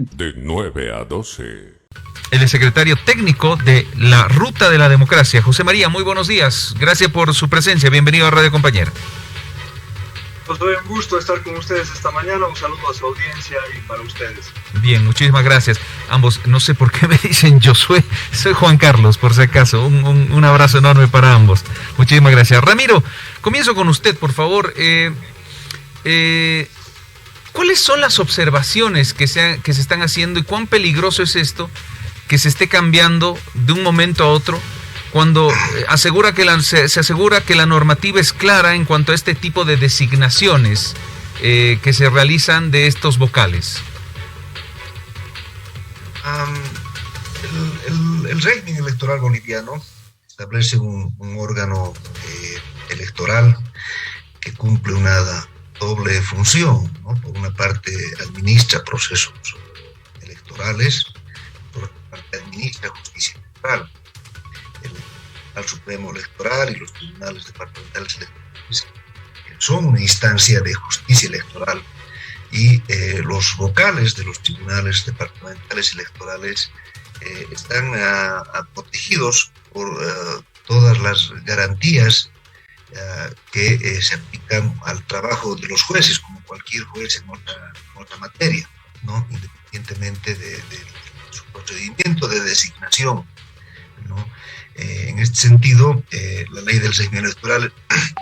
De 9 a 12. El secretario técnico de la Ruta de la Democracia. José María, muy buenos días. Gracias por su presencia. Bienvenido a Radio Compañera. Pues doy un gusto estar con ustedes esta mañana. Un saludo a su audiencia y para ustedes. Bien, muchísimas gracias. Ambos, no sé por qué me dicen Josué. Soy Juan Carlos, por si acaso. Un abrazo enorme para ambos. Muchísimas gracias. Ramiro, comienzo con usted, por favor. ¿Cuáles son las observaciones que se están haciendo y cuán peligroso es esto que se esté cambiando de un momento a otro cuando se asegura que la normativa es clara en cuanto a este tipo de designaciones que se realizan de estos vocales? El régimen electoral boliviano establece un órgano electoral que cumple una doble función, ¿no? Por una parte administra procesos electorales, por otra parte administra justicia electoral. El Tribunal Supremo Electoral y los tribunales departamentales electorales son una instancia de justicia electoral y los vocales de los tribunales departamentales electorales están protegidos por todas las garantías que se aplican al trabajo de los jueces, como cualquier juez en otra materia, ¿no? Independientemente de su procedimiento de designación, ¿no? En este sentido, la ley del régimen electoral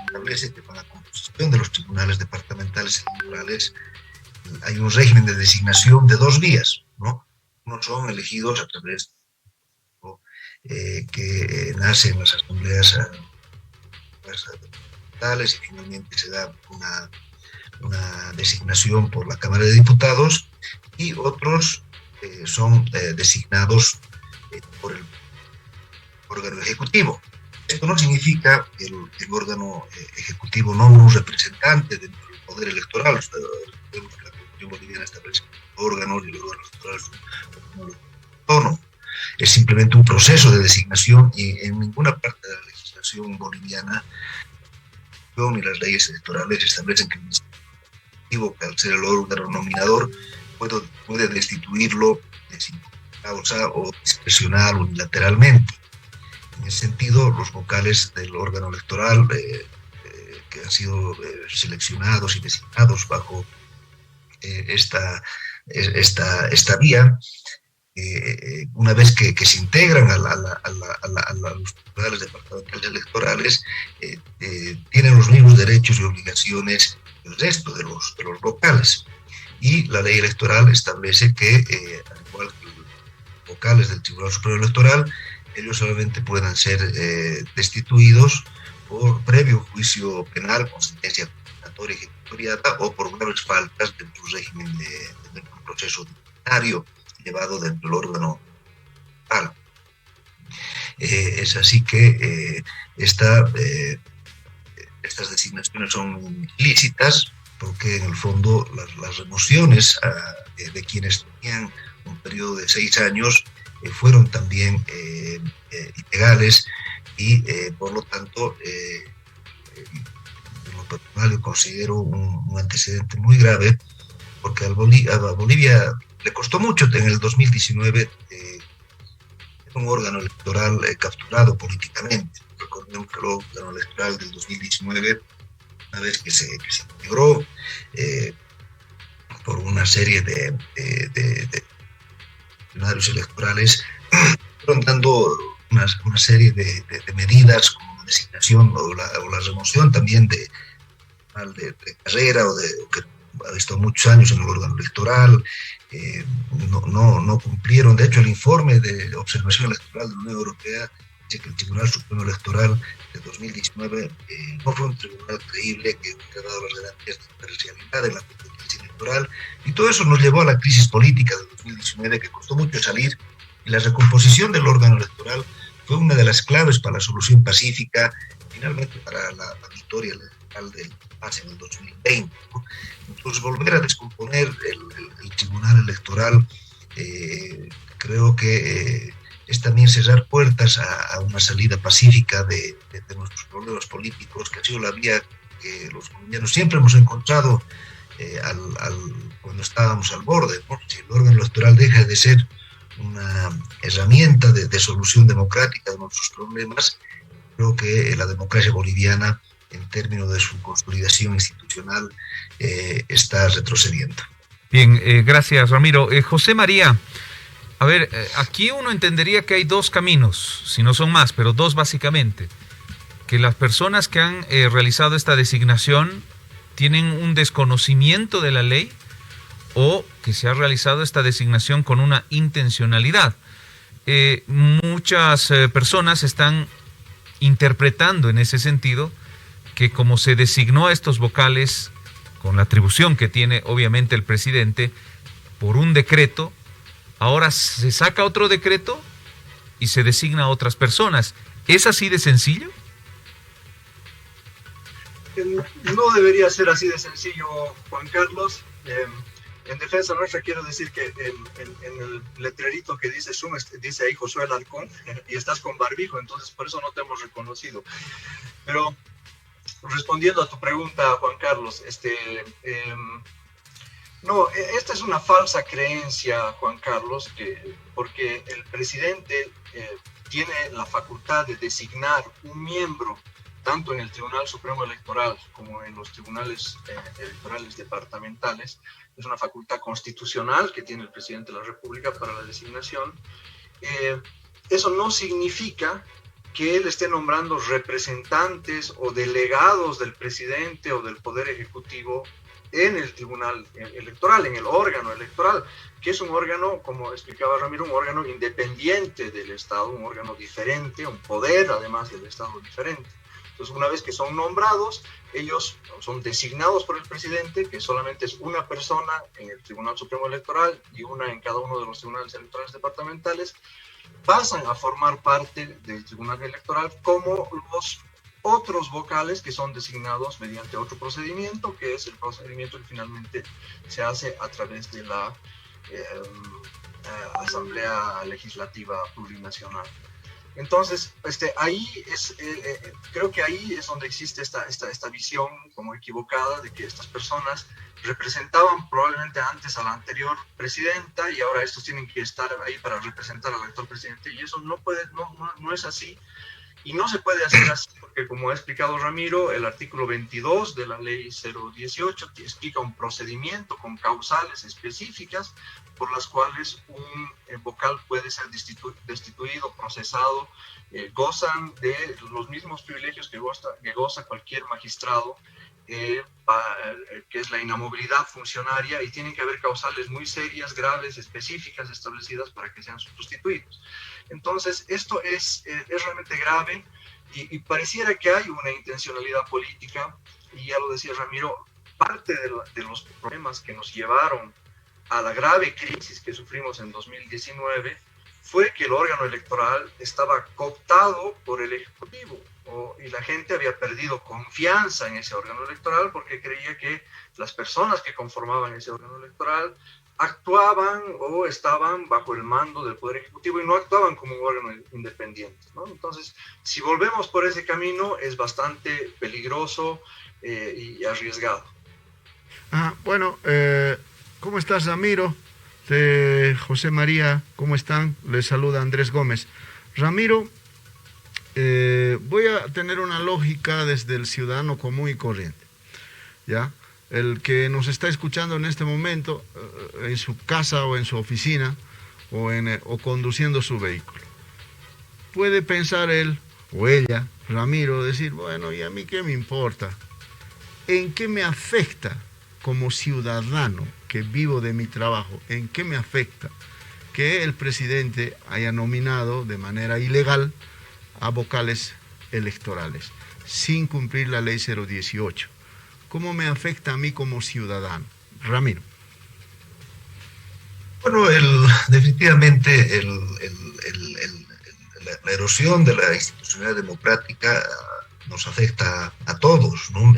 establece que para la composición de los tribunales departamentales electorales hay un régimen de designación de dos vías, ¿no? Unos son elegidos a través que nacen las asambleas departamentales y finalmente se da una designación por la Cámara de Diputados, y otros son designados por el órgano ejecutivo. Esto no significa que el órgano ejecutivo no es un representante dentro del poder electoral. La Constitución boliviana establece órganos y los órganos electorales son autónomos. Es simplemente un proceso de designación y en ninguna parte de la legislación boliviana ni las leyes electorales establecen que el Ejecutivo, que al ser el órgano nominador, puede destituirlo sin causa o discrecional o unilateralmente. En ese sentido, los vocales del órgano electoral que han sido seleccionados y designados bajo esta vía, una vez que se integran a los tribunales departamentales electorales, tienen los mismos derechos y obligaciones que el resto de los vocales. Y la ley electoral establece que, al igual que los vocales del Tribunal Superior Electoral, ellos solamente puedan ser destituidos por previo juicio penal con sentencia condenatoria y ejecutoriada o por graves faltas dentro del régimen del proceso disciplinario llevado dentro del órgano electoral. Es así que estas designaciones son ilícitas, porque en el fondo las remociones de quienes tenían un periodo de 6 años fueron también ilegales y por lo tanto en lo personal yo considero un antecedente muy grave, porque a Bolivia le costó mucho en el 2019 un órgano electoral capturado políticamente. Recordemos que el órgano electoral del 2019, una vez que se integró por una serie de funcionarios electorales, fueron dando una serie de medidas como la designación o la remoción también de carrera o que ha estado muchos años en el órgano electoral. No cumplieron. De hecho, el informe de observación electoral de la Unión Europea dice que el Tribunal Supremo Electoral de 2019 no fue un tribunal creíble, que ha dado las garantías de imparcialidad en la competencia electoral, y todo eso nos llevó a la crisis política de 2019, que costó mucho salir, y la recomposición del órgano electoral fue una de las claves para la solución pacífica, finalmente para la victoria electoral del paz en el 2020, ¿no? Entonces, volver a descomponer el tribunal electoral creo que es también cerrar puertas a una salida pacífica de nuestros problemas políticos, que ha sido la vía que los colombianos siempre hemos encontrado cuando estábamos al borde, ¿no? Si el órgano electoral deja de ser una herramienta de solución democrática de nuestros problemas, creo que la democracia boliviana, en términos de su consolidación institucional, está retrocediendo. Bien, gracias, Ramiro. José María, a ver, aquí uno entendería que hay dos caminos, si no son más, pero dos básicamente. Que las personas que han realizado esta designación tienen un desconocimiento de la ley, o que se ha realizado esta designación con una intencionalidad. Muchas personas están interpretando en ese sentido que como se designó a estos vocales con la atribución que tiene obviamente el presidente por un decreto, ahora se saca otro decreto y se designa a otras personas. ¿Es así de sencillo? No debería ser así de sencillo, Juan Carlos. En defensa nuestra quiero decir que en el letrerito que dice Zoom dice ahí Josué Alarcón y estás con barbijo, entonces por eso no te hemos reconocido. Pero respondiendo a tu pregunta, Juan Carlos, no, esta es una falsa creencia, Juan Carlos, porque el presidente tiene la facultad de designar un miembro tanto en el Tribunal Supremo Electoral como en los tribunales electorales departamentales. Es una facultad constitucional que tiene el presidente de la República para la designación. Eso no significa que él esté nombrando representantes o delegados del presidente o del Poder Ejecutivo en el Tribunal Electoral, en el órgano electoral, que es un órgano, como explicaba Ramiro, un órgano independiente del Estado, un órgano diferente, un poder además del Estado diferente. Entonces, una vez que son nombrados, ellos son designados por el presidente, que solamente es una persona en el Tribunal Supremo Electoral y una en cada uno de los tribunales electorales departamentales, pasan a formar parte del Tribunal Electoral como los otros vocales que son designados mediante otro procedimiento, que es el procedimiento que finalmente se hace a través de la Asamblea Legislativa Plurinacional. Entonces, creo que ahí es donde existe esta visión como equivocada de que estas personas representaban probablemente antes a la anterior presidenta y ahora estos tienen que estar ahí para representar al actual presidente, y eso no es así. Y no se puede hacer así porque, como ha explicado Ramiro, el artículo 22 de la ley 018 explica un procedimiento con causales específicas por las cuales un vocal puede ser destituido, procesado, gozan de los mismos privilegios que goza cualquier magistrado, que es la inamovilidad funcionaria, y tienen que haber causales muy serias, graves, específicas, establecidas para que sean sustituidos. Entonces, esto es realmente grave y pareciera que hay una intencionalidad política, y ya lo decía Ramiro, parte de los problemas que nos llevaron a la grave crisis que sufrimos en 2019 fue que el órgano electoral estaba cooptado por el Ejecutivo, y la gente había perdido confianza en ese órgano electoral porque creía que las personas que conformaban ese órgano electoral actuaban o estaban bajo el mando del Poder Ejecutivo y no actuaban como un órgano independiente, ¿no? Entonces, si volvemos por ese camino, es bastante peligroso y arriesgado. Bueno, ¿cómo estás, Ramiro? José María, ¿cómo están? Les saluda Andrés Gómez. Ramiro, voy a tener una lógica desde el ciudadano común y corriente, ¿ya? El que nos está escuchando en este momento, en su casa o en su oficina, o conduciendo su vehículo. Puede pensar él o ella, Ramiro, decir, bueno, ¿y a mí qué me importa? ¿En qué me afecta como ciudadano que vivo de mi trabajo? ¿En qué me afecta que el presidente haya nominado de manera ilegal a vocales electorales sin cumplir la ley 018? ¿Cómo me afecta a mí como ciudadano? Ramiro. Bueno, definitivamente la erosión de la institucionalidad democrática nos afecta a todos, ¿no?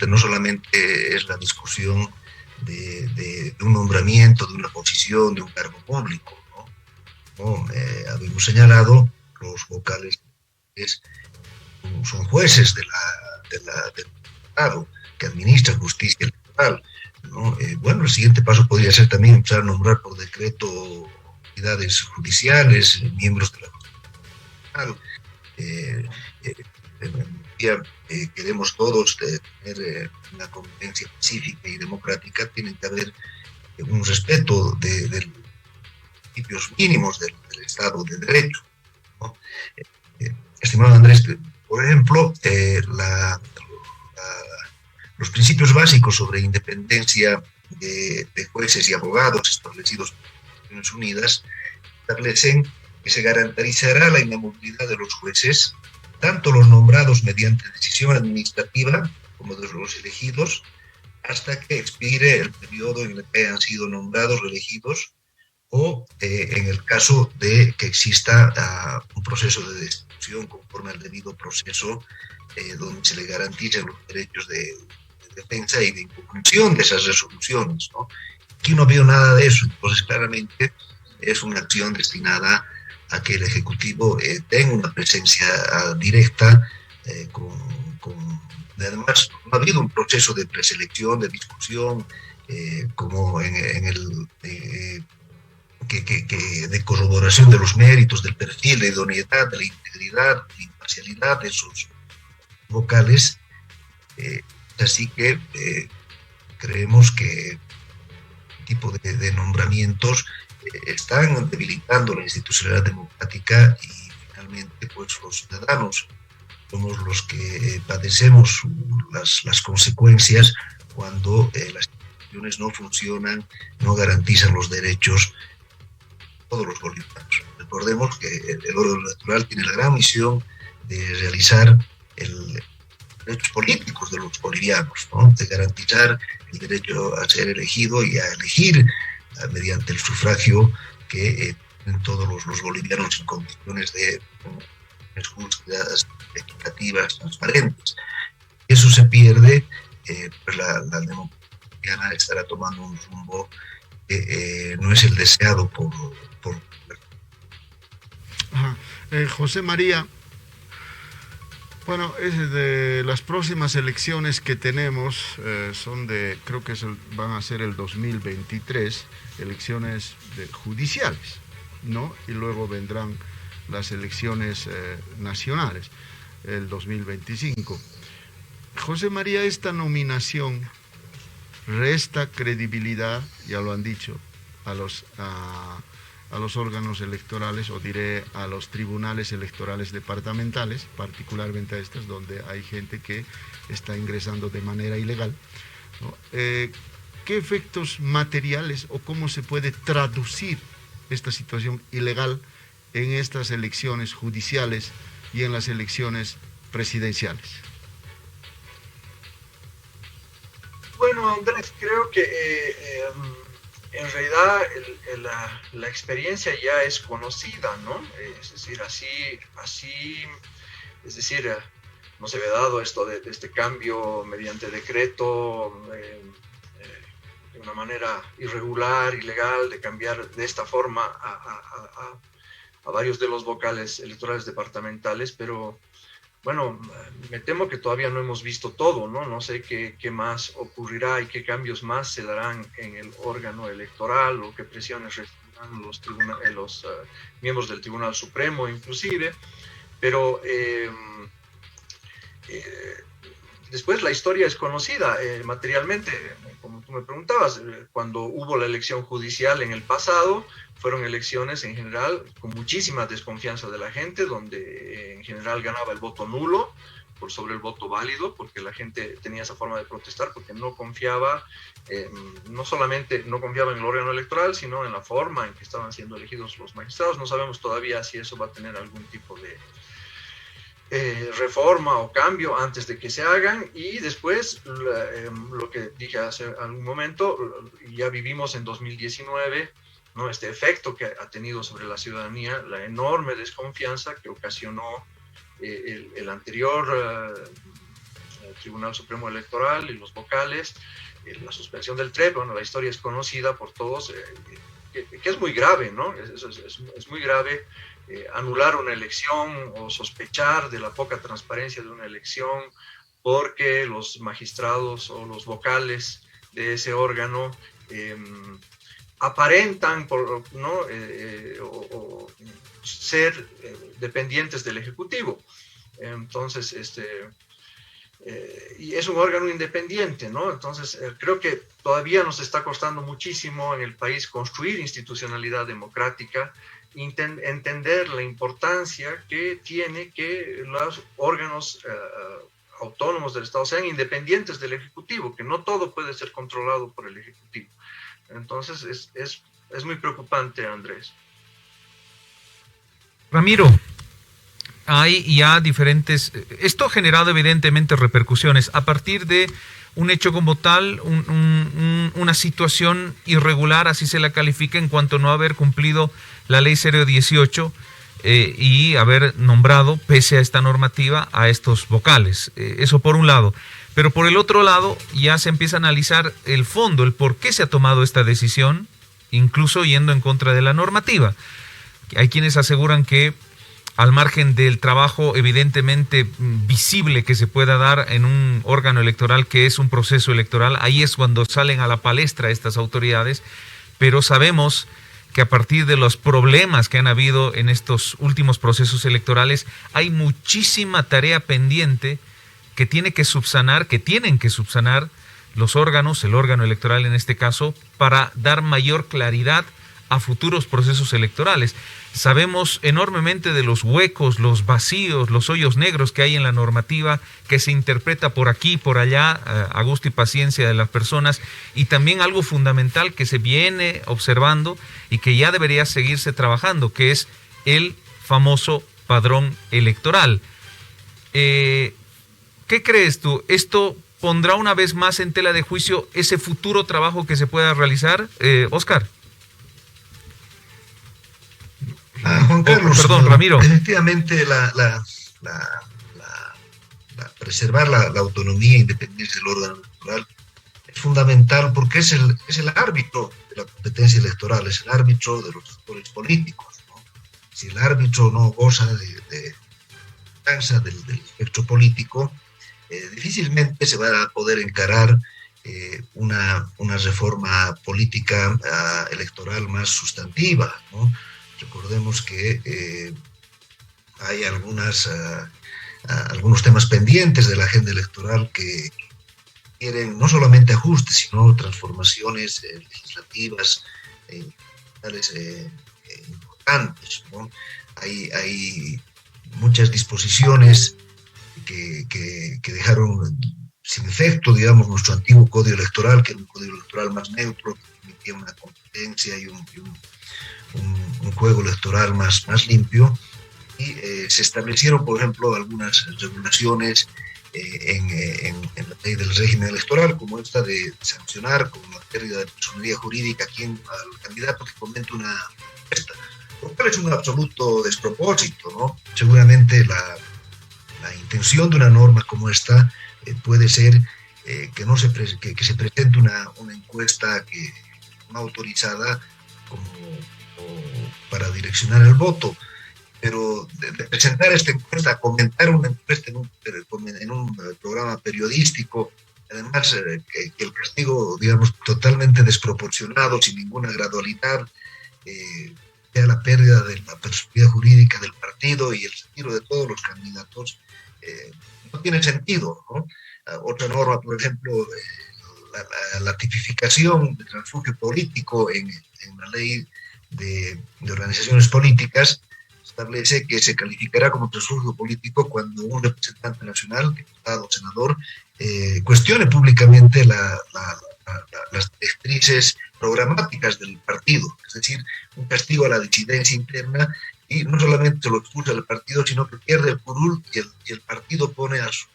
No solamente es la discusión de un nombramiento, de una posición, de un cargo público, ¿no? Habíamos señalado, los vocales son jueces del Estado, que administra justicia electoral, ¿no? Bueno, el siguiente paso podría ser también empezar a nombrar por decreto autoridades judiciales, miembros de la Constitucional. Queremos todos tener una convivencia pacífica y democrática, tiene que haber un respeto de los principios mínimos del Estado de Derecho, ¿no? Estimado Andrés, por ejemplo, los principios básicos sobre independencia de jueces y abogados establecidos por las Naciones Unidas establecen que se garantizará la inamovilidad de los jueces, tanto los nombrados mediante decisión administrativa como de los elegidos, hasta que expire el periodo en el que hayan sido nombrados o elegidos, o en el caso de que exista un proceso de destitución conforme al debido proceso, donde se le garanticen los derechos de defensa y de impugnación de esas resoluciones, ¿no? Aquí no veo nada de eso, entonces claramente es una acción destinada a que el Ejecutivo tenga una presencia directa además, no ha habido un proceso de preselección, de discusión, como en el de corroboración de los méritos, del perfil, de idoneidad, de la integridad, de la imparcialidad de sus vocales. Así que creemos que este tipo de nombramientos están debilitando la institucionalidad democrática y finalmente pues los ciudadanos somos los que padecemos las consecuencias cuando las instituciones no funcionan, no garantizan los derechos de todos los bolivianos. Recordemos que el órgano electoral tiene la gran misión de realizar los derechos políticos de los bolivianos, ¿no? De garantizar el derecho a ser elegido y a elegir mediante el sufragio que tienen todos los bolivianos en condiciones de justas, equitativas, transparentes. Eso se pierde, pues la democracia estará tomando un rumbo que no es el deseado por... José María, bueno, es de las próximas elecciones que tenemos, son de, creo que van a ser el 2023, elecciones judiciales, ¿no? Y luego vendrán las elecciones nacionales, el 2025. José María, esta nominación resta credibilidad, ya lo han dicho, a los órganos electorales, o diré a los tribunales electorales departamentales, particularmente a estas, donde hay gente que está ingresando de manera ilegal, ¿no? ¿Qué efectos materiales o cómo se puede traducir esta situación ilegal en estas elecciones judiciales y en las elecciones presidenciales? Bueno, Andrés, creo que en realidad la experiencia ya es conocida, ¿no? Es decir, es decir, no se había dado esto de este cambio mediante decreto, de una manera irregular, ilegal, de cambiar de esta forma a varios de los vocales electorales departamentales, pero bueno, me temo que todavía no hemos visto todo, ¿no? No sé qué más ocurrirá y qué cambios más se darán en el órgano electoral o qué presiones recibirán los miembros del Tribunal Supremo inclusive, pero después la historia es conocida materialmente, como tú me preguntabas, cuando hubo la elección judicial en el pasado, fueron elecciones en general con muchísima desconfianza de la gente, donde en general ganaba el voto nulo por sobre el voto válido, porque la gente tenía esa forma de protestar, porque no confiaba, no solamente no confiaba en el órgano electoral, sino en la forma en que estaban siendo elegidos los magistrados. No sabemos todavía si eso va a tener algún tipo de reforma o cambio antes de que se hagan, y después lo que dije hace algún momento, ya vivimos en 2019, ¿no? Este efecto que ha tenido sobre la ciudadanía, la enorme desconfianza que ocasionó el anterior Tribunal Supremo Electoral y los vocales, la suspensión del TREP. Bueno, la historia es conocida por todos, que es muy grave, ¿no? Es muy grave anular una elección o sospechar de la poca transparencia de una elección porque los magistrados o los vocales de ese órgano aparentan ¿no? o ser dependientes del Ejecutivo. Entonces, y es un órgano independiente, ¿no? Entonces, creo que todavía nos está costando muchísimo en el país construir institucionalidad democrática, entender la importancia que tiene que los órganos autónomos del Estado sean independientes del Ejecutivo, que no todo puede ser controlado por el Ejecutivo. Entonces, es muy preocupante, Andrés. Ramiro, hay ya diferentes... Esto ha generado evidentemente repercusiones a partir de un hecho como tal, una situación irregular, así se la califica, en cuanto a no haber cumplido la ley 018 y haber nombrado, pese a esta normativa, a estos vocales. Eso por un lado. Pero por el otro lado, ya se empieza a analizar el fondo, el por qué se ha tomado esta decisión, incluso yendo en contra de la normativa. Hay quienes aseguran que, al margen del trabajo evidentemente visible que se pueda dar en un órgano electoral que es un proceso electoral, ahí es cuando salen a la palestra estas autoridades, pero sabemos que a partir de los problemas que han habido en estos últimos procesos electorales, hay muchísima tarea pendiente que tienen que subsanar los órganos, el órgano electoral en este caso, para dar mayor claridad a futuros procesos electorales. Sabemos enormemente de los huecos, los vacíos, los hoyos negros que hay en la normativa, que se interpreta por aquí, por allá, a gusto y paciencia de las personas, y también algo fundamental que se viene observando y que ya debería seguirse trabajando, que es el famoso padrón electoral. ¿Qué crees tú? ¿Esto pondrá una vez más en tela de juicio ese futuro trabajo que se pueda realizar? Oscar. Juan Carlos, perdón, Ramiro. Efectivamente, preservar la autonomía e independencia del órgano electoral es fundamental porque es el árbitro de la competencia electoral, es el árbitro de los actores políticos, ¿no? Si el árbitro no goza de confianza del espectro político, difícilmente se va a poder encarar una reforma política electoral más sustantiva, ¿no? Recordemos que hay algunos temas pendientes de la agenda electoral que quieren no solamente ajustes, sino transformaciones legislativas importantes, ¿no? Hay muchas disposiciones que dejaron sin efecto, digamos, nuestro antiguo código electoral, que era un código electoral más neutro, que permitía una competencia y un juego electoral más limpio, y se establecieron, por ejemplo, algunas regulaciones en la ley del régimen electoral, como esta de sancionar con la pérdida de personería jurídica al candidato que comente una encuesta, lo cual es un absoluto despropósito, ¿no? Seguramente la intención de una norma como esta puede ser que se presente una encuesta no autorizada para direccionar el voto, pero de presentar esta encuesta, comentar una encuesta en un programa periodístico, además que el castigo, digamos, totalmente desproporcionado, sin ninguna gradualidad, sea la pérdida de la personalidad jurídica del partido y el retiro de todos los candidatos, no tiene sentido, ¿no? Otra norma, por ejemplo, la tipificación de transfugio político en la ley de organizaciones políticas establece que se calificará como transfugio político cuando un representante nacional, diputado o senador, cuestione públicamente las directrices programáticas del partido, es decir, un castigo a la disidencia interna, y no solamente se lo expulsa del partido, sino que pierde el curul y el partido pone a su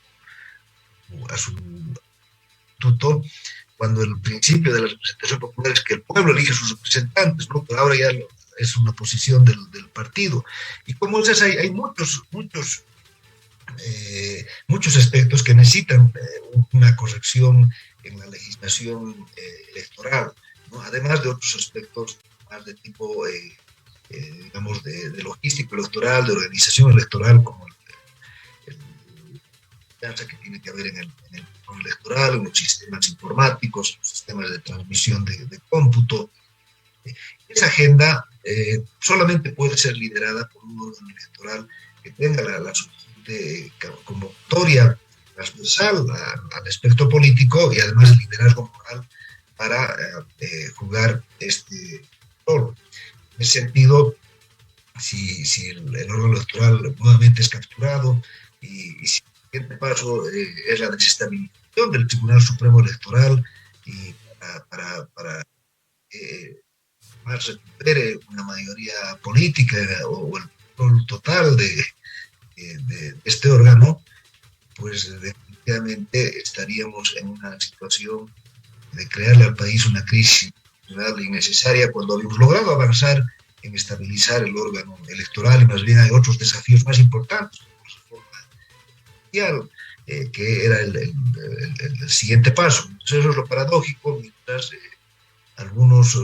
tutor, cuando el principio de la representación popular es que el pueblo elige sus representantes, ¿no? Pero ahora ya es una posición del partido. Y como es, hay muchos aspectos que necesitan una corrección en la legislación electoral, ¿no? Además de otros aspectos más de tipo, digamos, de logística electoral, de organización electoral, como que tiene que haber en el órgano electoral, en los sistemas informáticos, en los sistemas de transmisión de cómputo. Esa agenda solamente puede ser liderada por un órgano electoral que tenga la suficiente convocatoria transversal al espectro político y además el liderazgo moral para jugar este rol. En ese sentido, si el órgano electoral nuevamente es capturado y si el siguiente paso es la desestabilización del Tribunal Supremo Electoral y para más recupere una mayoría política o el control total de este órgano, pues definitivamente estaríamos en una situación de crearle al país una crisis innecesaria cuando habíamos logrado avanzar en estabilizar el órgano electoral y más bien hay otros desafíos más importantes, como la reforma social, que era el siguiente paso. Entonces eso es lo paradójico, mientras algunos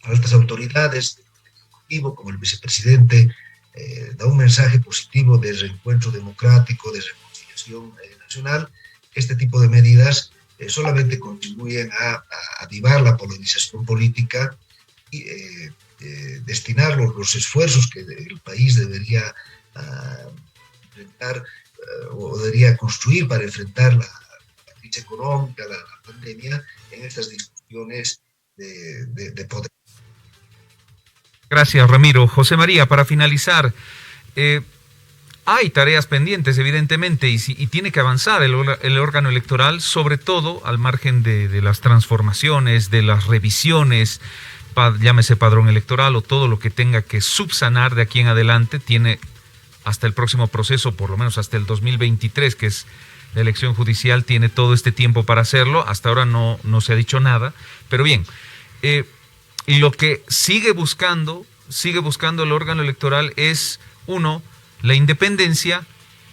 altas autoridades del Ejecutivo, como el vicepresidente, da un mensaje positivo de reencuentro democrático, de reconciliación nacional. Este tipo de medidas solamente contribuyen a avivar la polarización política y destinar los esfuerzos que el país debería enfrentar o debería construir para enfrentar la crisis económica, la pandemia, en estas discusiones de poder. Gracias, Ramiro. José María, para finalizar, hay tareas pendientes, evidentemente, y tiene que avanzar el órgano electoral, sobre todo al margen de las transformaciones, de las revisiones, llámese padrón electoral o todo lo que tenga que subsanar de aquí en adelante. Tiene hasta el próximo proceso, por lo menos hasta el 2023, que es la elección judicial, tiene todo este tiempo para hacerlo. Hasta ahora no se ha dicho nada, pero bien, y lo que sigue buscando el órgano electoral es, uno, la independencia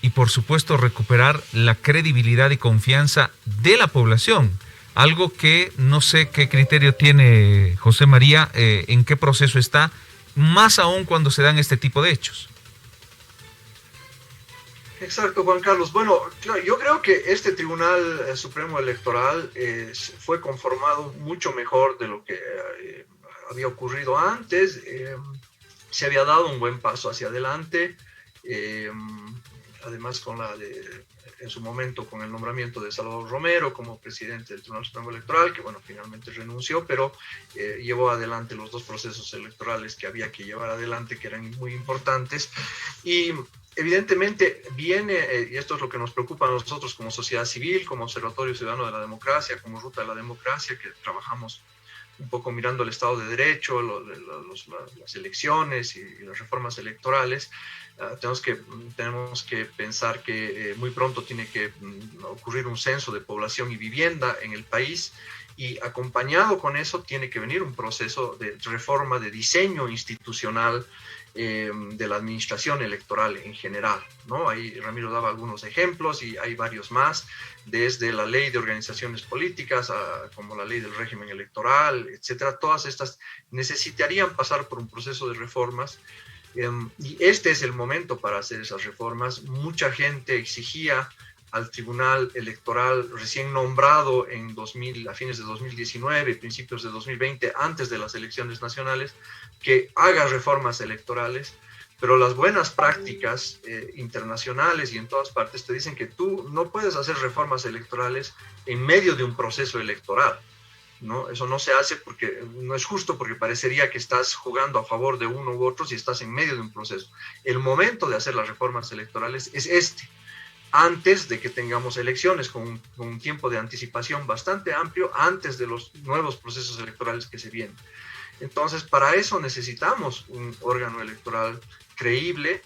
y, por supuesto, recuperar la credibilidad y confianza de la población. Algo que no sé qué criterio tiene José María, en qué proceso está, más aún cuando se dan este tipo de hechos. Exacto, Juan Carlos. Bueno, claro, yo creo que este Tribunal Supremo Electoral fue conformado mucho mejor de lo que había ocurrido antes. Se había dado un buen paso hacia adelante, además en su momento con el nombramiento de Salvador Romero como presidente del Tribunal Supremo Electoral, que bueno, finalmente renunció, pero llevó adelante los dos procesos electorales que había que llevar adelante, que eran muy importantes. Y evidentemente viene, y esto es lo que nos preocupa a nosotros como sociedad civil, como Observatorio Ciudadano de la Democracia, como Ruta de la Democracia, que trabajamos un poco mirando el Estado de Derecho, las elecciones y las reformas electorales. Tenemos que pensar que muy pronto tiene que ocurrir un censo de población y vivienda en el país, y acompañado con eso tiene que venir un proceso de reforma, de diseño institucional de la administración electoral en general, ¿no? Ahí Ramiro daba algunos ejemplos y hay varios más, desde la ley de organizaciones políticas como la ley del régimen electoral, etcétera. Todas estas necesitarían pasar por un proceso de reformas, y este es el momento para hacer esas reformas. Mucha gente exigía al Tribunal Electoral recién nombrado a fines de 2019, principios de 2020, antes de las elecciones nacionales, que haga reformas electorales, pero las buenas prácticas internacionales y en todas partes te dicen que tú no puedes hacer reformas electorales en medio de un proceso electoral, ¿no? Eso no se hace porque no es justo, porque parecería que estás jugando a favor de uno u otro si estás en medio de un proceso. El momento de hacer las reformas electorales es antes de que tengamos elecciones, con un tiempo de anticipación bastante amplio, antes de los nuevos procesos electorales que se vienen. Entonces, para eso necesitamos un órgano electoral creíble,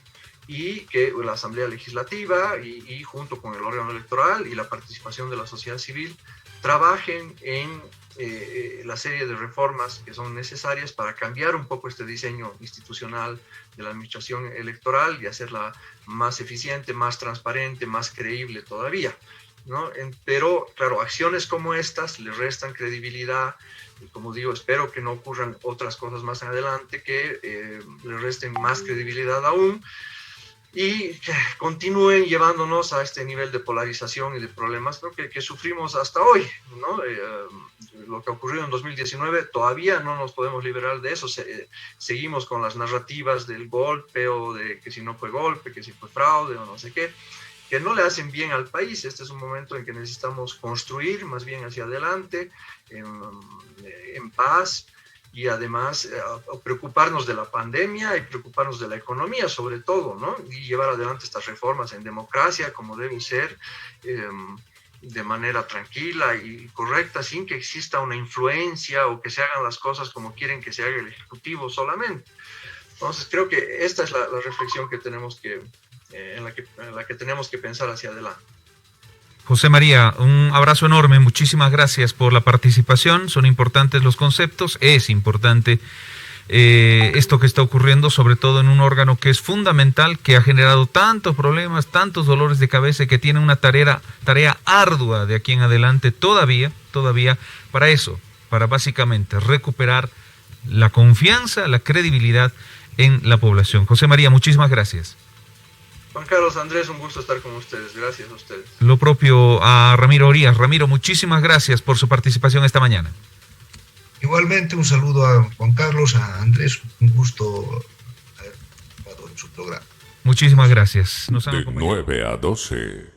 y que la Asamblea Legislativa y junto con el órgano electoral y la participación de la sociedad civil trabajen en la serie de reformas que son necesarias para cambiar un poco este diseño institucional de la administración electoral y hacerla más eficiente, más transparente, más creíble todavía, ¿no? Pero, claro, acciones como estas le restan credibilidad, y como digo, espero que no ocurran otras cosas más adelante que le resten más credibilidad aún. y que continúen llevándonos a este nivel de polarización y de problemas, ¿no?, que sufrimos hasta hoy, ¿no? Lo que ha ocurrido en 2019, todavía no nos podemos liberar de eso. Seguimos con las narrativas del golpe, o de que si no fue golpe, que si fue fraude o no sé qué, que no le hacen bien al país. Este es un momento en que necesitamos construir más bien hacia adelante, en paz, y además preocuparnos de la pandemia y preocuparnos de la economía sobre todo, ¿no? Y llevar adelante estas reformas en democracia como deben ser, de manera tranquila y correcta, sin que exista una influencia o que se hagan las cosas como quieren que se haga el Ejecutivo solamente. Entonces creo que esta es la reflexión que tenemos que, en la que tenemos que pensar hacia adelante. José María, un abrazo enorme, muchísimas gracias por la participación, son importantes los conceptos, es importante esto que está ocurriendo, sobre todo en un órgano que es fundamental, que ha generado tantos problemas, tantos dolores de cabeza, y que tiene una tarea ardua de aquí en adelante todavía, para eso, para básicamente recuperar la confianza, la credibilidad en la población. José María, muchísimas gracias. Juan Carlos, Andrés, un gusto estar con ustedes. Gracias a ustedes. Lo propio a Ramiro Orías. Ramiro, muchísimas gracias por su participación esta mañana. Igualmente, un saludo a Juan Carlos, a Andrés, un gusto haber estado en su programa. Muchísimas gracias. De 9 a 12.